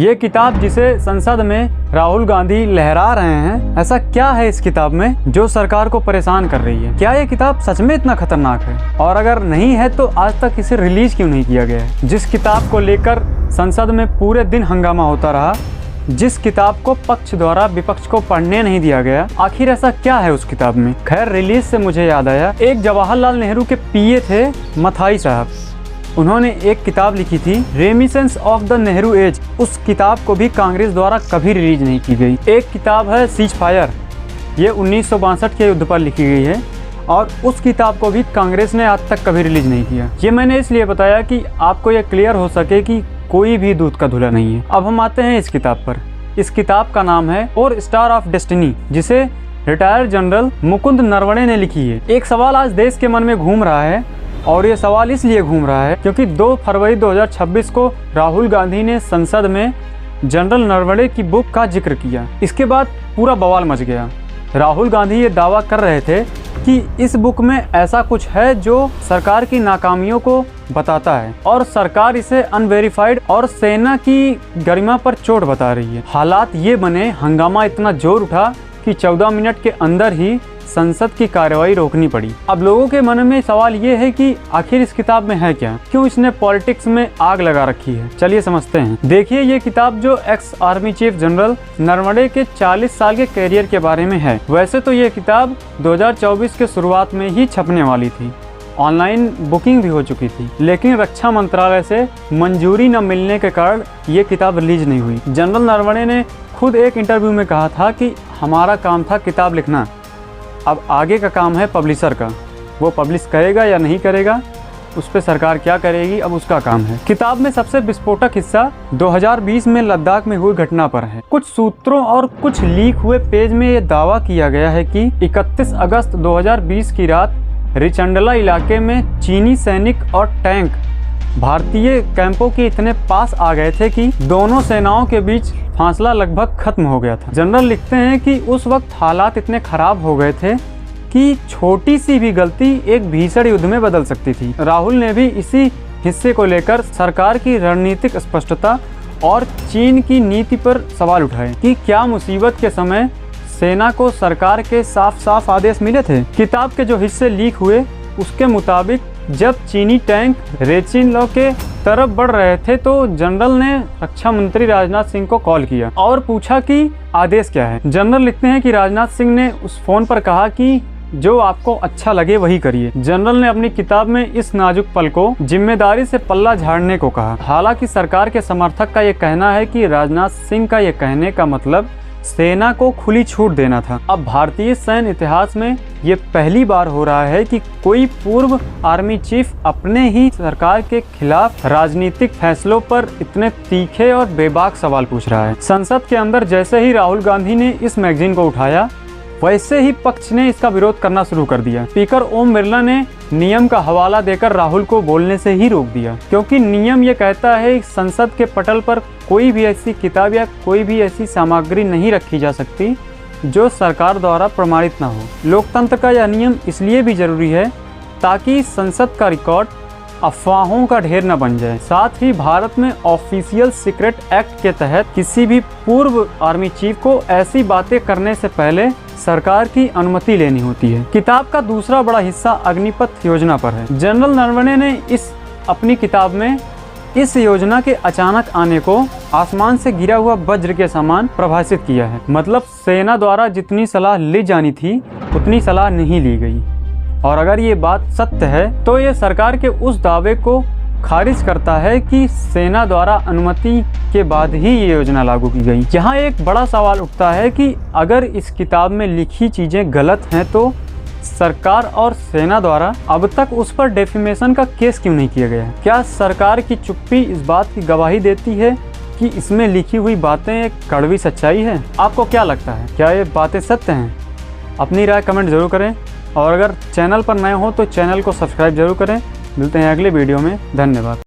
ये किताब जिसे संसद में राहुल गांधी लहरा रहे हैं, ऐसा क्या है इस किताब में जो सरकार को परेशान कर रही है? क्या ये किताब सच में इतना खतरनाक है? और अगर नहीं है तो आज तक इसे रिलीज क्यों नहीं किया गया है? जिस किताब को लेकर संसद में पूरे दिन हंगामा होता रहा, जिस किताब को पक्ष द्वारा विपक्ष को पढ़ने नहीं दिया गया, आखिर ऐसा क्या है उस किताब में? खैर, रिलीज से मुझे याद आया, एक जवाहरलाल नेहरू के पीए थे मथाई साहब, उन्होंने एक किताब लिखी थी रेमिसेंस ऑफ द नेहरू एज। उस किताब को भी कांग्रेस द्वारा कभी रिलीज नहीं की गई। एक किताब है सीज फायर, ये 1962 के युद्ध पर लिखी गई है और उस किताब को भी कांग्रेस ने आज तक कभी रिलीज नहीं किया। ये मैंने इसलिए बताया कि आपको ये क्लियर हो सके कि कोई भी दूध का धुला नहीं है। अब हम आते हैं इस किताब पर। इस किताब का नाम है और स्टार ऑफ डेस्टिनी, जिसे रिटायर्ड जनरल मुकुंद नरवणे ने लिखी है। एक सवाल आज देश के मन में घूम रहा है और ये सवाल इसलिए घूम रहा है क्योंकि 2 फरवरी 2026 को राहुल गांधी ने संसद में जनरल नरवणे की बुक का जिक्र किया। इसके बाद पूरा बवाल मच गया। राहुल गांधी ये दावा कर रहे थे कि इस बुक में ऐसा कुछ है जो सरकार की नाकामियों को बताता है और सरकार इसे अनवेरिफाइड और सेना की गरिमा पर चोट बता रही है। हालात ये बने, हंगामा इतना जोर उठा कि 14 मिनट के अंदर ही संसद की कार्रवाई रोकनी पड़ी। अब लोगों के मन में सवाल ये है कि आखिर इस किताब में है क्या? क्यों इसने पॉलिटिक्स में आग लगा रखी है? चलिए समझते हैं। देखिए, ये किताब जो ex army chief general Naravane के 40 साल के करियर के बारे में है। वैसे तो ये किताब 2024 के शुरुआत में ही छपने वाली थी, ऑनलाइन बुकिंग भी हो चुकी थी, लेकिन रक्षा मंत्रालय से मंजूरी न मिलने के कारण ये किताब रिलीज नहीं हुई। जनरल नरवणे ने खुद एक इंटरव्यू में कहा था कि हमारा काम था किताब लिखना, अब आगे का काम है पब्लिशर का। वो पब्लिश करेगा या नहीं करेगा, उस पर सरकार क्या करेगी, अब उसका काम है। किताब में सबसे विस्फोटक हिस्सा 2020 में लद्दाख में हुई घटना पर है। कुछ सूत्रों और कुछ लीक हुए पेज में ये दावा किया गया है कि 31 अगस्त 2020 की रात रिचंडला इलाके में चीनी सैनिक और टैंक भारतीय कैंपों के इतने पास आ गए थे कि दोनों सेनाओं के बीच फासला लगभग खत्म हो गया था। जनरल लिखते हैं कि उस वक्त हालात इतने खराब हो गए थे कि छोटी सी भी गलती एक भीषण युद्ध में बदल सकती थी। राहुल ने भी इसी हिस्से को लेकर सरकार की रणनीतिक स्पष्टता और चीन की नीति पर सवाल उठाए कि क्या मुसीबत के समय सेना को सरकार के साफ साफ आदेश मिले थे। किताब के जो हिस्से लीक हुए उसके मुताबिक जब चीनी टैंक रेचिन लो के तरफ बढ़ रहे थे तो जनरल ने रक्षा मंत्री राजनाथ सिंह को कॉल किया और पूछा कि आदेश क्या है। जनरल लिखते हैं कि राजनाथ सिंह ने उस फोन पर कहा कि जो आपको अच्छा लगे वही करिए। जनरल ने अपनी किताब में इस नाजुक पल को जिम्मेदारी से पल्ला झाड़ने को कहा। हालांकि सरकार के समर्थक का ये कहना है कि राजनाथ सिंह का ये कहने का मतलब सेना को खुली छूट देना था। अब भारतीय सैन्य इतिहास में ये पहली बार हो रहा है कि कोई पूर्व आर्मी चीफ अपने ही सरकार के खिलाफ राजनीतिक फैसलों पर इतने तीखे और बेबाक सवाल पूछ रहा है। संसद के अंदर जैसे ही राहुल गांधी ने इस मैगजीन को उठाया, वैसे ही पक्ष ने इसका विरोध करना शुरू कर दिया। स्पीकर ओम बिरला ने नियम का हवाला देकर राहुल को बोलने से ही रोक दिया, क्योंकि नियम ये कहता है कि संसद के पटल पर कोई भी ऐसी किताब या कोई भी ऐसी सामग्री नहीं रखी जा सकती जो सरकार द्वारा प्रमाणित न हो। लोकतंत्र का यह नियम इसलिए भी जरूरी है ताकि संसद का रिकॉर्ड अफवाहों का ढेर न बन जाए। साथ ही भारत में ऑफिशियल सीक्रेट एक्ट के तहत किसी भी पूर्व आर्मी चीफ को ऐसी बातें करने से पहले सरकार की अनुमति लेनी होती है। किताब का दूसरा बड़ा हिस्सा अग्निपथ योजना पर है। जनरल नरवणे ने अपनी किताब में इस योजना के अचानक आने को आसमान से गिरा हुआ वज्र के समान परिभाषित किया है। मतलब सेना द्वारा जितनी सलाह ली जानी थी उतनी सलाह नहीं ली गई। और अगर ये बात सत्य है तो ये सरकार के उस दावे को खारिज करता है कि सेना द्वारा अनुमति के बाद ही ये योजना लागू की गई। यहाँ एक बड़ा सवाल उठता है कि अगर इस किताब में लिखी चीजें गलत हैं तो सरकार और सेना द्वारा अब तक उस पर डेफेमेशन का केस क्यों नहीं किया गया है? क्या सरकार की चुप्पी इस बात की गवाही देती है कि इसमें लिखी हुई बातें एक कड़वी सच्चाई है? आपको क्या लगता है, क्या ये बातें सत्य हैं? अपनी राय कमेंट जरूर करें और अगर चैनल पर नए हो तो चैनल को सब्सक्राइब जरूर करें। मिलते हैं अगले वीडियो में। धन्यवाद।